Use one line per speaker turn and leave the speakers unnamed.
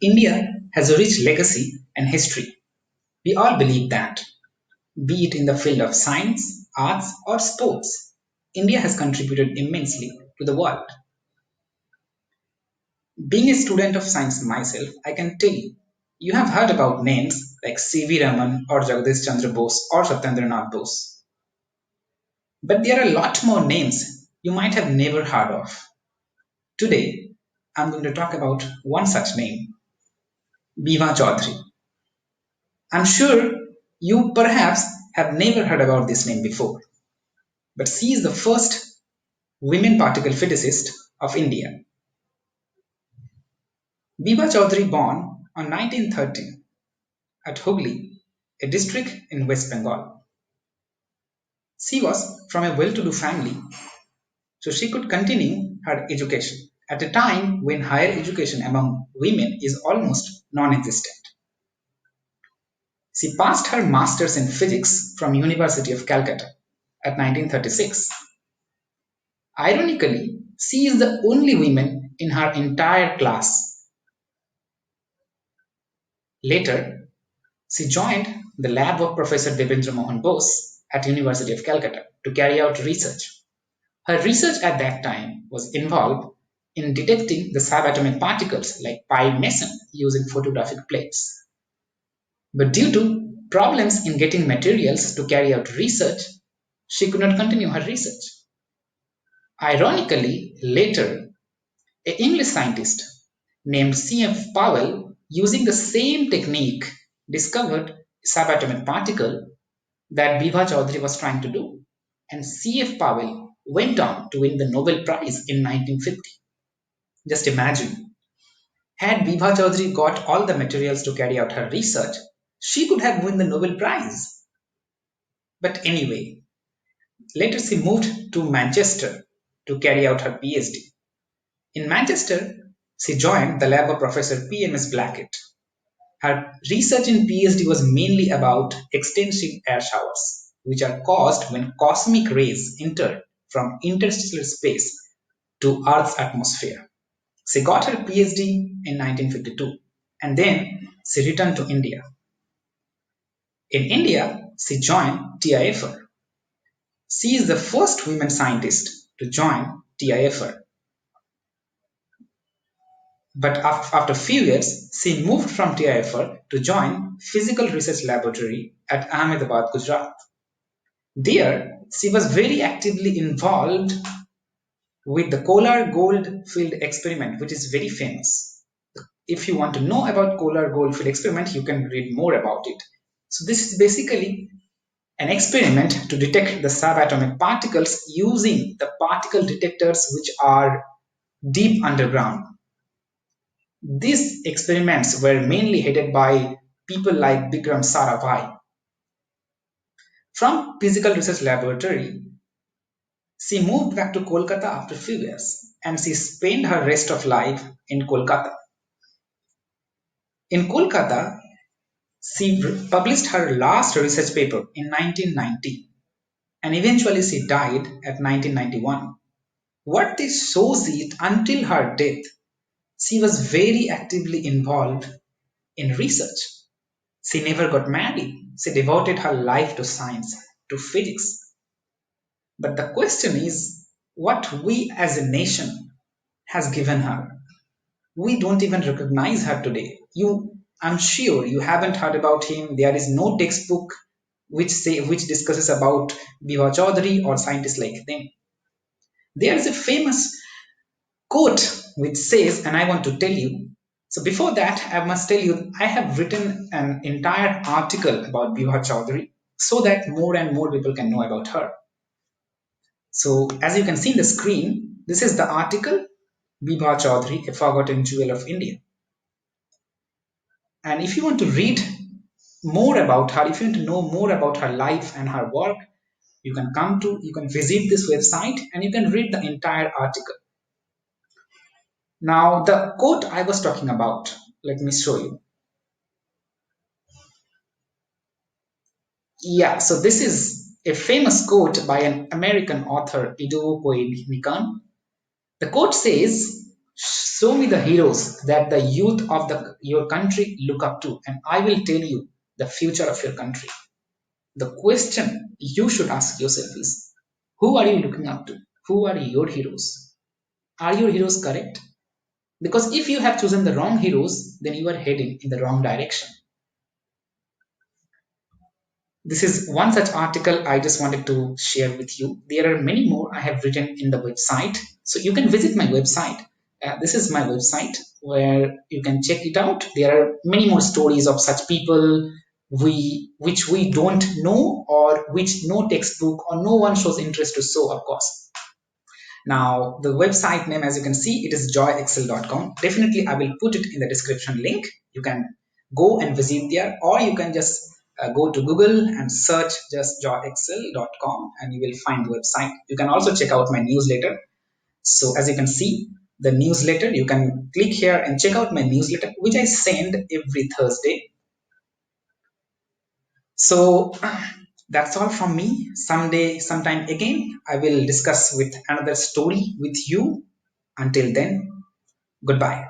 India has a rich legacy and history. We all believe that, be it in the field of science, arts, or sports, India has contributed immensely to the world. Being a student of science myself, I can tell you, you have heard about names like C.V. Raman or Jagdish Chandra Bose or Satyendranath Bose. But there are a lot more names you might have never heard of. Today, I'm going to talk about one such name, Bibha Chaudhary. I'm sure you perhaps have never heard about this name before, but she is the first women particle physicist of India. Bibha Chaudhary born on 1913 at Hooghly, a district in West Bengal. She was from a well-to-do family, so she could continue her education at a time when higher education among women is almost non-existent. She passed her masters in physics from University of Calcutta at 1936. Ironically, she is the only woman in her entire class. Later, she joined the lab of Professor Devendra Mohan Bose at University of Calcutta to carry out research. Her research at that time was involved in detecting the subatomic particles like pi meson using photographic plates. But due to problems in getting materials to carry out research, she could not continue her research. Ironically, later, an English scientist named C.F. Powell, using the same technique, discovered a subatomic particle that Bibha Chaudhary was trying to do, and C.F. Powell went on to win the Nobel Prize in 1950. Just imagine, had Bibha Chaudhary got all the materials to carry out her research, she could have won the Nobel Prize. But anyway, later she moved to Manchester to carry out her PhD. In Manchester, she joined the lab of Professor P.M.S. Blackett. Her research in PhD was mainly about extensive air showers, which are caused when cosmic rays enter from interstellar space to Earth's atmosphere. She got her PhD in 1952 and then she returned to India. In India, she joined TIFR. She is the first woman scientist to join TIFR. But after a few years, she moved from TIFR to join Physical Research Laboratory at Ahmedabad, Gujarat. There, she was very actively involved with the Kolar Gold Field experiment, which is very famous. If you want to know about Kolar Gold Field experiment, you can read more about it. So this is basically an experiment to detect the subatomic particles using the particle detectors which are deep underground. These experiments were mainly headed by people like Bikram Sarabhai. From Physical Research Laboratory, she moved back to Kolkata after a few years and she spent her rest of life in Kolkata. In Kolkata, she published her last research paper in 1990 and eventually she died at 1991. What this shows is until her death, she was very actively involved in research. She never got married. She devoted her life to science, to physics. But the question is, what we as a nation has given her. We don't even recognize her today. I'm sure you haven't heard about him. There is no textbook which discusses about Bibha Chaudhary or scientists like them. There is a famous quote which says, and I want to tell you. So before that, I must tell you, I have written an entire article about Bibha Chaudhary so that more and more people can know about her. So as you can see in the screen, this is the article, Bibha Chaudhary, a forgotten jewel of India. And if you want to read more about her, if you want to know more about her life and her work, you can visit this website and you can read the entire article. Now, the quote I was talking about, let me show you. Yeah, so this is a famous quote by an American author, Ido Nikan. The quote says, Show me the heroes that the youth of your country look up to, and I will tell you the future of your country. The question you should ask yourself is, who are you looking up to? Who are your heroes? Are your heroes correct? Because if you have chosen the wrong heroes, then you are heading in the wrong direction. This is one such article I just wanted to share with you. There are many more I have written in the website. So you can visit my website. This is my website where you can check it out. There are many more stories of such people which we don't know, or which no textbook or no one shows interest to show, of course. Now, the website name, as you can see, it is joyexcel.com. Definitely, I will put it in the description link. You can go and visit there, or you can just go to Google and search just joyexcel.com and you will find the website. You can also check out my newsletter. So, as you can see, the newsletter, you can click here and check out my newsletter, which I send every Thursday. So that's all from me. Sometime again, I will discuss with another story with you. Until then, goodbye.